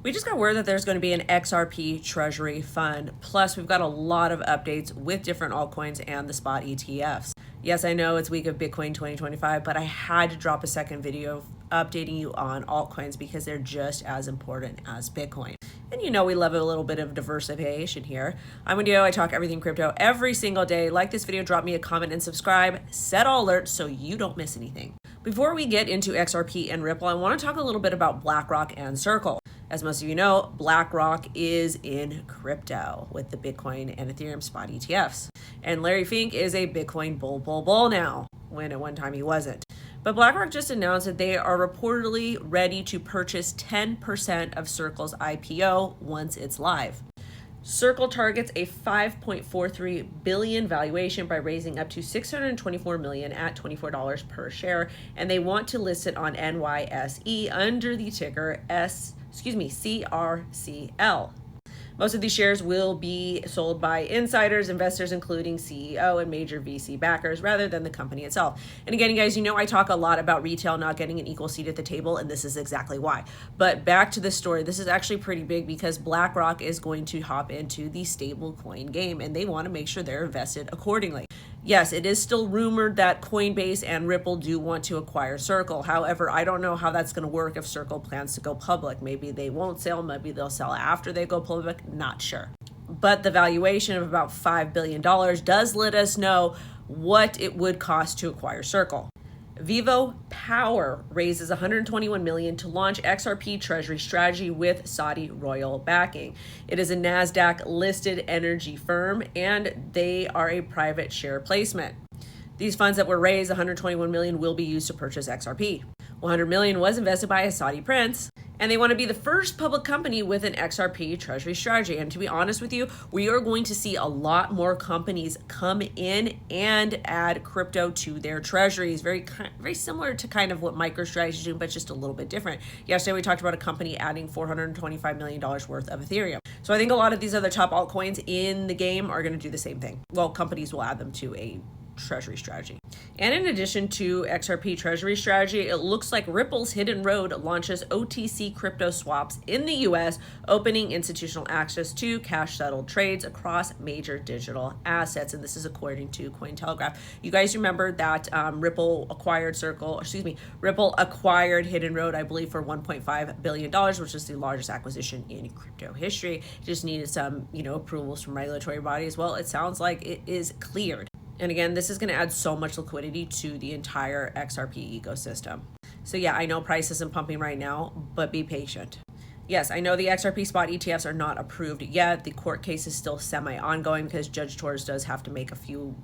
We just got word that there's going to be an XRP treasury fund. Plus, we've got a lot of updates with different altcoins and the spot ETFs. Yes, I know it's week of Bitcoin 2025, but I had to drop a second video updating you on altcoins because they're just as important as Bitcoin. And you know we love a little bit of diversification here. I'm WendyO. I talk everything crypto every single day. Like this video, drop me a comment and subscribe. Set all alerts so you don't miss anything. Before we get into XRP and Ripple, I want to talk a little bit about BlackRock and Circle. As most of you know, BlackRock is in crypto with the Bitcoin and Ethereum spot ETFs. And Larry Fink is a Bitcoin bull now, when at one time he wasn't. But BlackRock just announced that they are reportedly ready to purchase 10% of Circle's IPO once it's live. Circle targets a $5.43 billion valuation by raising up to $624 million at $24 per share, and they want to list it on NYSE under the ticker CRCL. Most of these shares will be sold by insiders, investors, including CEO and major VC backers, rather than the company itself. And again, guys, you know I talk a lot about retail not getting an equal seat at the table, and this is exactly why. But back to the story, this is actually pretty big because BlackRock is going to hop into the stablecoin game, and they want to make sure they're invested accordingly. Yes, it is still rumored that Coinbase and Ripple do want to acquire Circle. However, I don't know how that's going to work if Circle plans to go public. Maybe they won't sell, maybe they'll sell after they go public, not sure. But the valuation of about $5 billion does let us know what it would cost to acquire Circle. Vivo Power raises $121 million to launch XRP treasury strategy with Saudi royal backing. It is a NASDAQ listed energy firm, and they are a private share placement. These funds that were raised, $121 million, will be used to purchase XRP. $100 million was invested by a Saudi prince, and they want to be the first public company with an XRP treasury strategy. And to be honest with you, we are going to see a lot more companies come in and add crypto to their treasuries. Very similar to kind of what MicroStrategy is doing, but just a little bit different. Yesterday, we talked about a company adding $425 million worth of Ethereum. So I think a lot of these other top altcoins in the game are going to do the same thing. Well, companies will add them to a treasury strategy. And in addition to XRP treasury strategy, it looks like Ripple's Hidden Road launches OTC crypto swaps in the US, opening institutional access to cash settled trades across major digital assets. And this is according to Cointelegraph. You guys remember that Ripple acquired Hidden Road, I believe, for $1.5 billion, which is the largest acquisition in crypto history. It just needed some, approvals from regulatory bodies. Well, it sounds like it is cleared. And again, this is going to add so much liquidity to the entire XRP ecosystem. So yeah, I know price isn't pumping right now, but be patient. Yes, I know the XRP spot ETFs are not approved yet. The court case is still semi-ongoing because Judge Torres does have to make a few,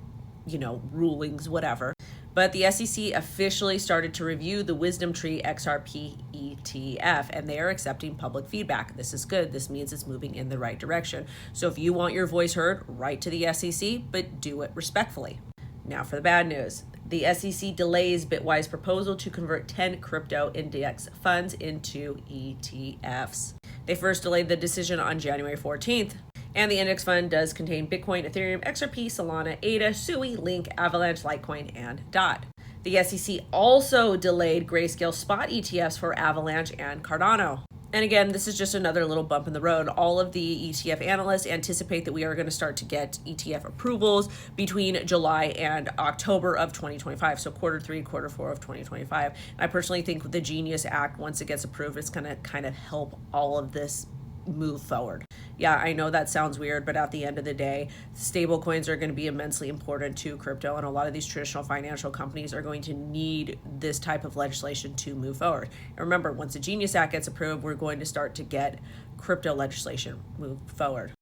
rulings, whatever. But the SEC officially started to review the Wisdom Tree XRP ETF, and they are accepting public feedback. This is good. This means it's moving in the right direction. So if you want your voice heard, write to the SEC, but do it respectfully. Now for the bad news. The SEC delays Bitwise proposal to convert 10 crypto index funds into ETFs. They first delayed the decision on January 14th. And the index fund does contain Bitcoin, Ethereum, XRP, Solana, ADA, Sui, Link, Avalanche, Litecoin, and DOT. The SEC also delayed Grayscale spot ETFs for Avalanche and Cardano. And again, this is just another little bump in the road. All of the ETF analysts anticipate that we are going to start to get ETF approvals between July and October of 2025. So quarter 3, quarter 4 of 2025. And I personally think with the Genius Act, once it gets approved, it's going to kind of help all of this move forward. Yeah, I know that sounds weird, but at the end of the day, stablecoins are going to be immensely important to crypto, and a lot of these traditional financial companies are going to need this type of legislation to move forward. And remember, once the Genius Act gets approved, we're going to start to get crypto legislation move forward.